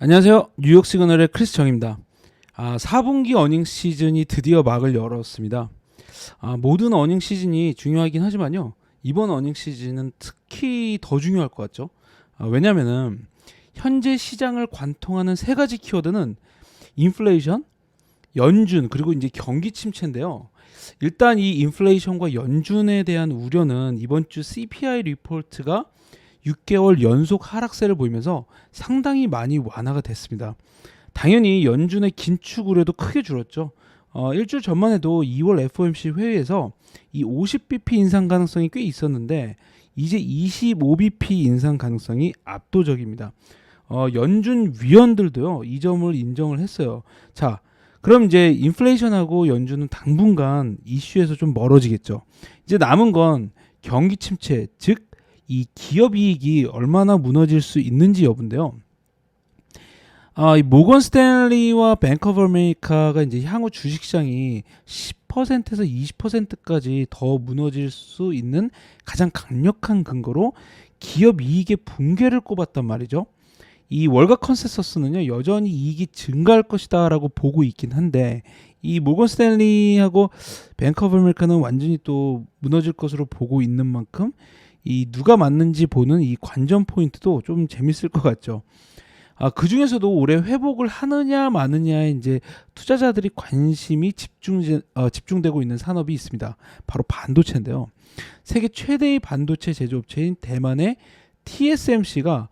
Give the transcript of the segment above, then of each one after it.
안녕하세요. 뉴욕 시그널의 크리스 정입니다. 4분기 어닝 시즌이 드디어 막을 열었습니다. 모든 어닝 시즌이 중요하긴 하지만요. 이번 어닝 시즌은 특히 더 중요할 것 같죠. 왜냐하면은 현재 시장을 관통하는 세 가지 키워드는 인플레이션, 연준 그리고 이제 경기 침체인데요. 일단 이 인플레이션과 연준에 대한 우려는 이번 주 CPI 리포트가 6개월 연속 하락세를 보이면서 상당히 많이 완화가 됐습니다. 당연히 연준의 긴축 우려도 크게 줄었죠. 일주일 전만 해도 2월 FOMC 회의에서 이 50bp 인상 가능성이 꽤 있었는데 이제 25bp 인상 가능성이 압도적입니다. 연준 위원들도요 이 점을 인정을 했어요. 자, 그럼 이제 인플레이션하고 연준은 당분간 이슈에서 좀 멀어지겠죠. 이제 남은 건 경기 침체, 즉 이 기업 이익이 얼마나 무너질 수 있는지 여부인데요. 이 모건 스탠리와 뱅크 오브 아메리카가 이제 향후 주식시장이 10%에서 20%까지 더 무너질 수 있는 가장 강력한 근거로 기업 이익의 붕괴를 꼽았단 말이죠. 이 월가 컨센서스는요 여전히 이익이 증가할 것이다라고 보고 있긴 한데 이 모건 스탠리하고 뱅크 오브 아메리카는 완전히 또 무너질 것으로 보고 있는 만큼 이 누가 맞는지 보는 이 관전 포인트도 좀 재밌을 것 같죠. 그 중에서도 올해 회복을 하느냐 마느냐에 이제 투자자들이 관심이 집중되고 있는 산업이 있습니다. 바로 반도체인데요. 세계 최대의 반도체 제조업체인 대만의 TSMC가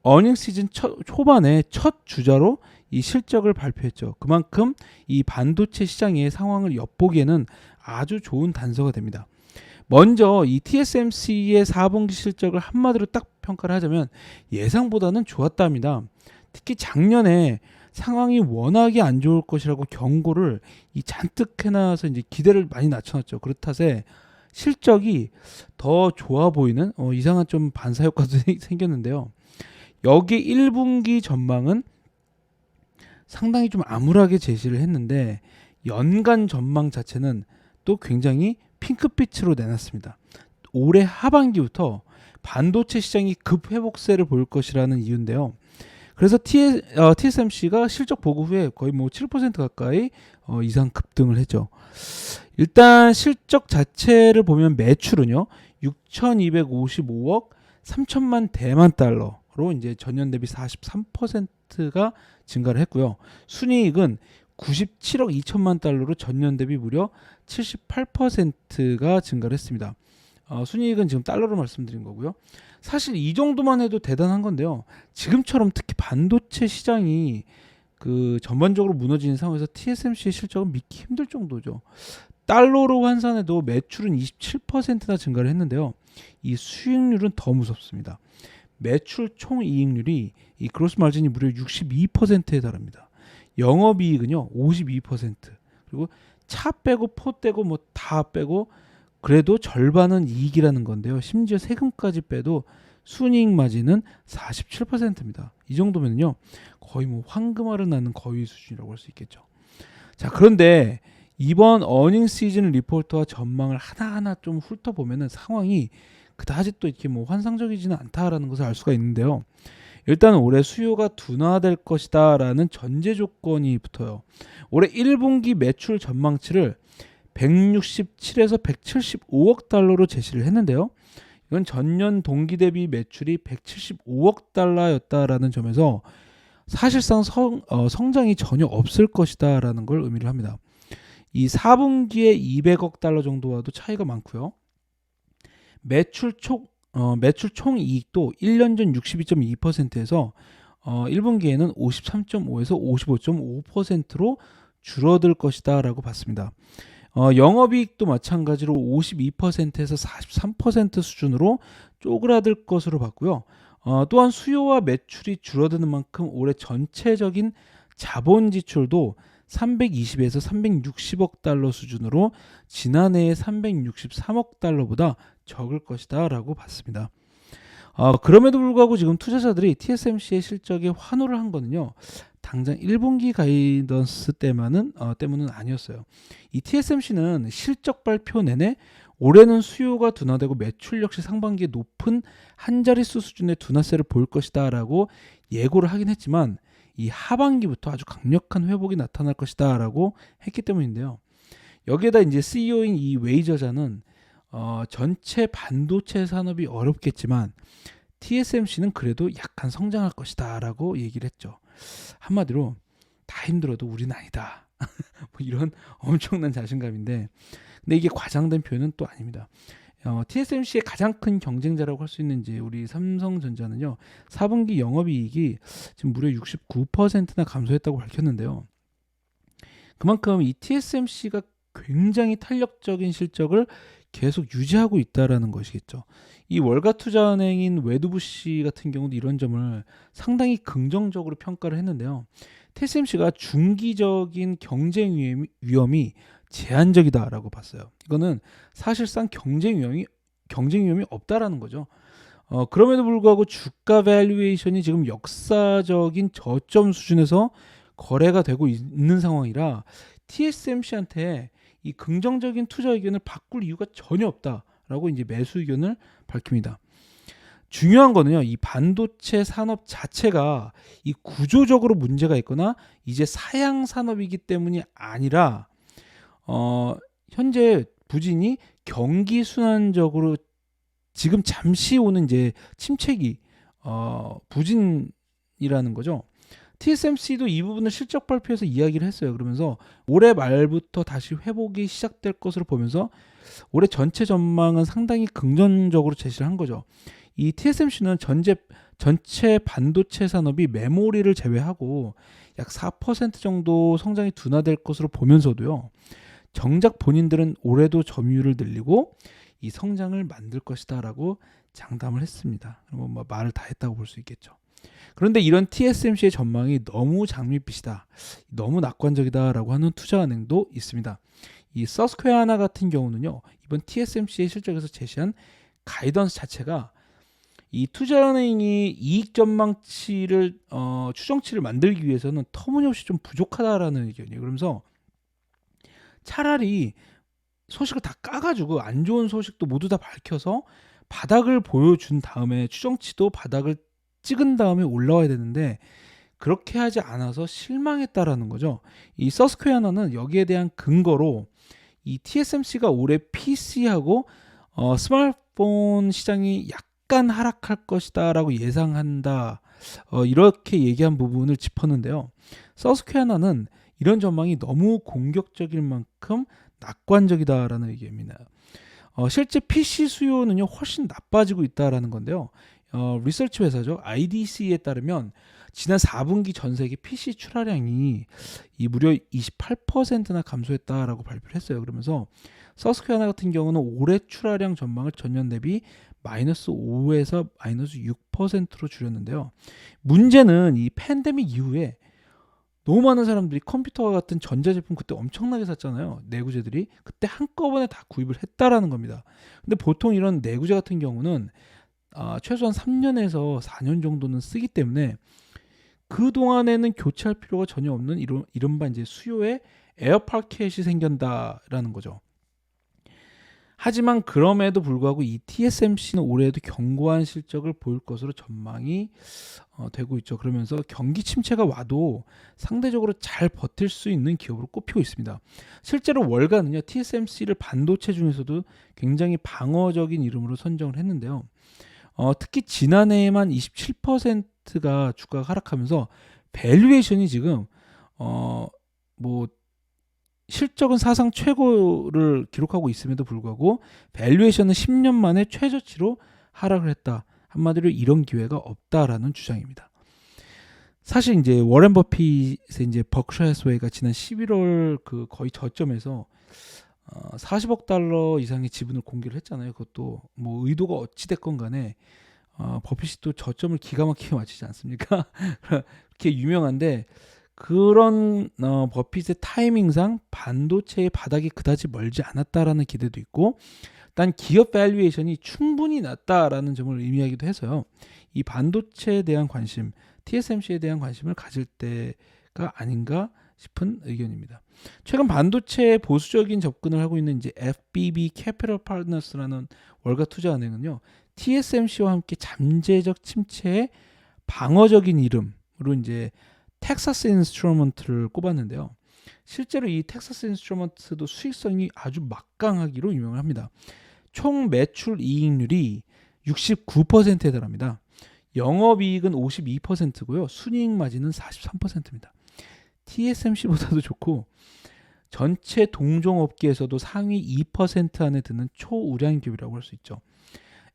어닝 시즌 초반에 첫 주자로 이 실적을 발표했죠. 그만큼 이 반도체 시장의 상황을 엿보기에는 아주 좋은 단서가 됩니다. 먼저 이 TSMC의 4분기 실적을 한마디로 딱 평가를 하자면 예상보다는 좋았다 합니다. 특히 작년에 상황이 워낙에 안 좋을 것이라고 경고를 잔뜩 해놔서 이제 기대를 많이 낮춰놨죠. 그렇다세 실적이 더 좋아 보이는 이상한 좀 반사 효과도 생겼는데요. 여기 1분기 전망은 상당히 좀 암울하게 제시를 했는데 연간 전망 자체는 또 굉장히 핑크빛으로 내놨습니다. 올해 하반기부터 반도체 시장이 급회복세를 보일 것이라는 이유인데요. 그래서 TSMC가 실적 보고 후에 거의 뭐 7% 가까이 이상 급등을 했죠. 일단 실적 자체를 보면 매출은요 6,255억 3천만 대만 달러로 이제 전년 대비 43%가 증가를 했고요. 순이익은 97억 2천만 달러로 전년 대비 무려 78%가 증가를 했습니다. 순이익은 지금 달러로 말씀드린 거고요. 사실 이 정도만 해도 대단한 건데요. 지금처럼 특히 반도체 시장이 그 전반적으로 무너지는 상황에서 TSMC의 실적은 믿기 힘들 정도죠. 달러로 환산해도 매출은 27%나 증가를 했는데요. 이 수익률은 더 무섭습니다. 매출 총이익률이 이 그로스 마진이 무려 62%에 달합니다. 영업이익은요 52%, 그리고 차 빼고 포 떼고 뭐 다 빼고 그래도 절반은 이익이라는 건데요. 심지어 세금까지 빼도 순이익 마진은 47%입니다. 이 정도면요 거의 뭐 황금알을 낳는 거위 수준이라고 할 수 있겠죠. 자, 그런데 이번 어닝 시즌 리포트와 전망을 하나하나 좀 훑어보면은 상황이 그다지 또 이렇게 뭐 환상적이지는 않다라는 것을 알 수가 있는데요. 일단 올해 수요가 둔화될 것이다라는 전제 조건이 붙어요. 올해 1분기 매출 전망치를 167에서 175억 달러로 제시를 했는데요. 이건 전년 동기 대비 매출이 175억 달러였다라는 점에서 사실상 성장이 전혀 없을 것이다라는 걸 의미를 합니다. 이 4분기에 200억 달러 정도와도 차이가 많고요. 매출 총 이익도 1년 전 62.2%에서 1분기에는 53.5에서 55.5%로 줄어들 것이다라고 봤습니다. 영업이익도 마찬가지로 52%에서 43% 수준으로 쪼그라들 것으로 봤고요. 또한 수요와 매출이 줄어드는 만큼 올해 전체적인 자본 지출도 320에서 360억 달러 수준으로 지난해의 363억 달러보다 적을 것이다 라고 봤습니다. 그럼에도 불구하고 지금 투자자들이 TSMC의 실적에 환호를 한 거는요. 당장 1분기 가이던스 때문은 아니었어요. 이 TSMC는 실적 발표 내내 올해는 수요가 둔화되고 매출 역시 상반기에 높은 한 자릿수 수준의 둔화세를 보일 것이다 라고 예고를 하긴 했지만 이 하반기부터 아주 강력한 회복이 나타날 것이다라고 했기 때문인데요. 여기에다 이제 CEO인 이 웨이 저자는 전체 반도체 산업이 어렵겠지만 TSMC는 그래도 약간 성장할 것이다라고 얘기를 했죠. 한마디로 다 힘들어도 우리는 아니다. 뭐 이런 엄청난 자신감인데, 근데 이게 과장된 표현은 또 아닙니다. TSMC의 가장 큰 경쟁자라고 할 수 있는 이제 우리 삼성전자는요, 4분기 영업이익이 지금 무려 69%나 감소했다고 밝혔는데요. 그만큼 이 TSMC가 굉장히 탄력적인 실적을 계속 유지하고 있다라는 것이겠죠. 이 월가투자은행인 웨드부시 같은 경우도 이런 점을 상당히 긍정적으로 평가를 했는데요. TSMC가 중기적인 경쟁 위험이 제한적이다라고 봤어요. 이거는 사실상 경쟁 위험이 없다라는 거죠. 그럼에도 불구하고 주가 밸류에이션이 지금 역사적인 저점 수준에서 거래가 되고 있는 상황이라 TSMC한테 이 긍정적인 투자 의견을 바꿀 이유가 전혀 없다라고 이제 매수 의견을 밝힙니다. 중요한 거는요, 이 반도체 산업 자체가 이 구조적으로 문제가 있거나 이제 사양 산업이기 때문이 아니라 현재 부진이 경기 순환적으로 지금 잠시 오는 이제 침체기 부진이라는 거죠. TSMC도 이 부분을 실적 발표에서 이야기를 했어요. 그러면서 올해 말부터 다시 회복이 시작될 것으로 보면서 올해 전체 전망은 상당히 긍정적으로 제시를 한 거죠. 이 TSMC는 전체 반도체 산업이 메모리를 제외하고 약 4% 정도 성장이 둔화될 것으로 보면서도요, 정작 본인들은 올해도 점유율을 늘리고 이 성장을 만들 것이다라고 장담을 했습니다. 뭐 말을 다 했다고 볼 수 있겠죠. 그런데 이런 TSMC의 전망이 너무 장밋빛이다, 너무 낙관적이다라고 하는 투자은행도 있습니다. 이 서스퀘어나 같은 경우는요, 이번 TSMC의 실적에서 제시한 가이던스 자체가 이 투자은행이 이익 전망치를 추정치를 만들기 위해서는 터무니없이 좀 부족하다라는 의견이에요. 그러면서 차라리 소식을 다 까가지고 안 좋은 소식도 모두 다 밝혀서 바닥을 보여준 다음에 추정치도 바닥을 찍은 다음에 올라와야 되는데 그렇게 하지 않아서 실망했다라는 거죠. 이 서스퀘어나는 여기에 대한 근거로 이 TSMC가 올해 PC하고 스마트폰 시장이 약간 하락할 것이다라고 예상한다, 이렇게 얘기한 부분을 짚었는데요. 서스퀘어나는 이런 전망이 너무 공격적일 만큼 낙관적이다라는 의견입니다. 실제 PC 수요는요 훨씬 나빠지고 있다라는 건데요. 리서치 회사죠, IDC에 따르면 지난 4분기 전 세계 PC 출하량이 이 무려 28%나 감소했다라고 발표를 했어요. 그러면서 서스퀘어나 같은 경우는 올해 출하량 전망을 전년 대비 마이너스 5에서 마이너스 6%로 줄였는데요. 문제는 이 팬데믹 이후에 너무 많은 사람들이 컴퓨터와 같은 전자제품 그때 엄청나게 샀잖아요. 내구재들이 그때 한꺼번에 다 구입을 했다라는 겁니다. 근데 보통 이런 내구재 같은 경우는 최소한 3년에서 4년 정도는 쓰기 때문에 그 동안에는 교체할 필요가 전혀 없는 이른바 이제 수요의 에어파켓이 생긴다라는 거죠. 하지만 그럼에도 불구하고 이 TSMC는 올해에도 견고한 실적을 보일 것으로 전망이 되고 있죠. 그러면서 경기 침체가 와도 상대적으로 잘 버틸 수 있는 기업으로 꼽히고 있습니다. 실제로 월가는요, TSMC를 반도체 중에서도 굉장히 방어적인 이름으로 선정을 했는데요. 특히 지난해에만 27%가 주가가 하락하면서 밸류에이션이 지금 뭐 실적은 사상 최고를 기록하고 있음에도 불구하고 밸류에이션은 10년 만에 최저치로 하락을 했다. 한마디로 이런 기회가 없다라는 주장입니다. 사실 이제 워렌 버핏의 이제 버크셔 해서웨이가 지난 11월 그 거의 저점에서 40억 달러 이상의 지분을 공개를 했잖아요. 그것도 뭐 의도가 어찌 됐건 간에 버핏이 또 저점을 기가 막히게 맞추지 않습니까? 그렇게 유명한데 그런 버핏의 타이밍상 반도체의 바닥이 그다지 멀지 않았다라는 기대도 있고, 단 기업 밸류에이션이 충분히 낮다라는 점을 의미하기도 해서요. 이 반도체에 대한 관심, TSMC에 대한 관심을 가질 때가 아닌가 싶은 의견입니다. 최근 반도체에 보수적인 접근을 하고 있는 이제 FBB 캐피털 파트너스라는 월가 투자은행은요, TSMC와 함께 잠재적 침체의 방어적인 이름으로 이제 텍사스 인스트루먼트를 꼽았는데요. 실제로 이 텍사스 인스트루먼트도 수익성이 아주 막강하기로 유명을 합니다. 총 매출 이익률이 69%에 달합니다. 영업이익은 52%고요. 순이익 마진은 43%입니다. TSMC보다도 좋고 전체 동종업계에서도 상위 2% 안에 드는 초우량 기업이라고 할 수 있죠.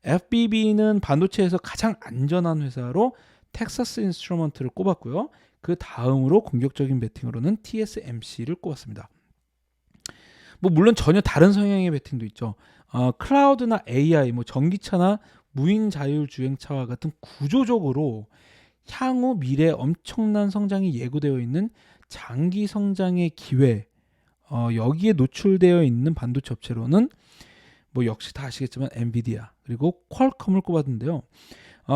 FBB는 반도체에서 가장 안전한 회사로 텍사스 인스트루먼트를 꼽았고요. 그 다음으로 공격적인 베팅으로는 TSMC를 꼽았습니다. 물론 전혀 다른 성향의 베팅도 있죠. 클라우드나 AI, 전기차나 무인 자율주행차와 같은 구조적으로 향후 미래 엄청난 성장이 예고되어 있는 장기 성장의 기회, 여기에 노출되어 있는 반도체 업체로는 역시 다 아시겠지만 엔비디아 그리고 퀄컴을 꼽았는데요.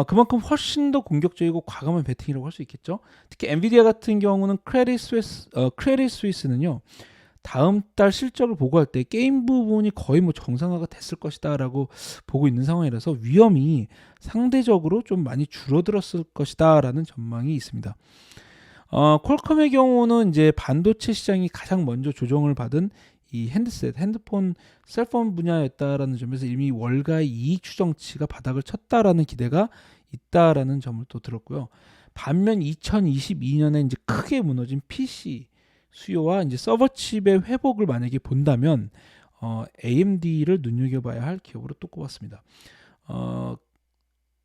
그만큼 훨씬 더 공격적이고 과감한 베팅이라고 할 수 있겠죠. 특히 엔비디아 같은 경우는 크레딧 스위스는요. 다음 달 실적을 보고할 때 게임 부분이 거의 정상화가 됐을 것이다라고 보고 있는 상황이라서 위험이 상대적으로 좀 많이 줄어들었을 것이다라는 전망이 있습니다. 퀄컴의 경우는 이제 반도체 시장이 가장 먼저 조정을 받은 이 핸드폰, 셀폰 분야였다라는 점에서 이미 월가의 이익 추정치가 바닥을 쳤다라는 기대가 있다라는 점을 또 들었고요. 반면 2022년에 이제 크게 무너진 PC 수요와 이제 서버 칩의 회복을 만약에 본다면 AMD를 눈여겨봐야 할 기업으로 또 꼽았습니다.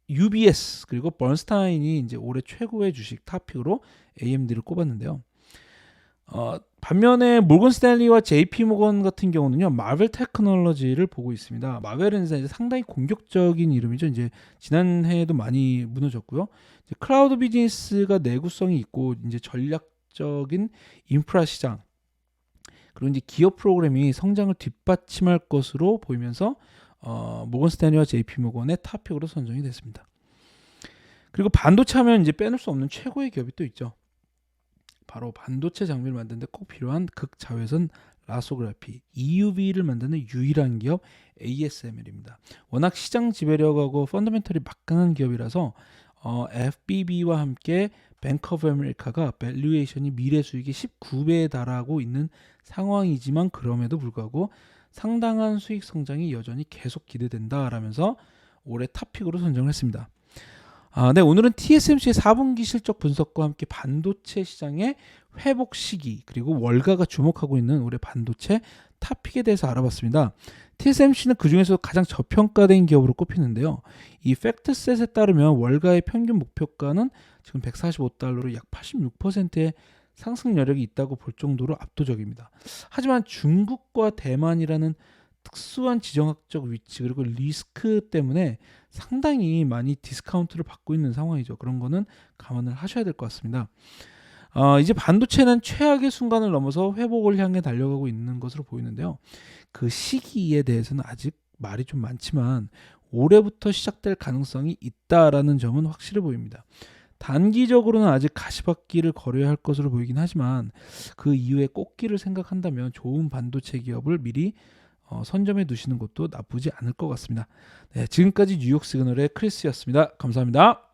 UBS 그리고 번스타인이 이제 올해 최고의 주식 탑픽으로 AMD를 꼽았는데요. 반면에 모건 스탠리와 JP 모건 같은 경우는요, 마벨 테크놀로지를 보고 있습니다. 마벨은 이제 상당히 공격적인 이름이죠. 이제 지난해에도 많이 무너졌고요. 이제 클라우드 비즈니스가 내구성이 있고 이제 전략적인 인프라 시장 그리고 이제 기업 프로그램이 성장을 뒷받침할 것으로 보이면서 모건 스탠리와 JP 모건의 탑픽으로 선정이 됐습니다. 그리고 반도체 하면 이제 빼놓을 수 없는 최고의 기업이 또 있죠. 바로 반도체 장비를 만드는데 꼭 필요한 극자외선 라소그래피 EUV를 만드는 유일한 기업 ASML입니다. 워낙 시장 지배력하고 펀더멘털이 막강한 기업이라서 FBB와 함께 뱅크 오브 아메리카가 밸류에이션이 미래 수익의 19배에 달하고 있는 상황이지만 그럼에도 불구하고 상당한 수익 성장이 여전히 계속 기대된다라면서 올해 탑픽으로 선정을 했습니다. 네, 오늘은 TSMC의 4분기 실적 분석과 함께 반도체 시장의 회복 시기 그리고 월가가 주목하고 있는 올해 반도체 탑픽에 대해서 알아봤습니다. TSMC는 그중에서 가장 저평가된 기업으로 꼽히는데요. 이 팩트셋에 따르면 월가의 평균 목표가는 지금 $145로 약 86%의 상승 여력이 있다고 볼 정도로 압도적입니다. 하지만 중국과 대만이라는 특수한 지정학적 위치 그리고 리스크 때문에 상당히 많이 디스카운트를 받고 있는 상황이죠. 그런 거는 감안을 하셔야 될 것 같습니다. 이제 반도체는 최악의 순간을 넘어서 회복을 향해 달려가고 있는 것으로 보이는데요. 그 시기에 대해서는 아직 말이 좀 많지만 올해부터 시작될 가능성이 있다라는 점은 확실해 보입니다. 단기적으로는 아직 가시밭길을 걸어야 할 것으로 보이긴 하지만 그 이후에 꽃길을 생각한다면 좋은 반도체 기업을 미리 선점해 두시는 것도 나쁘지 않을 것 같습니다. 네, 지금까지 뉴욕 시그널의 크리스였습니다. 감사합니다.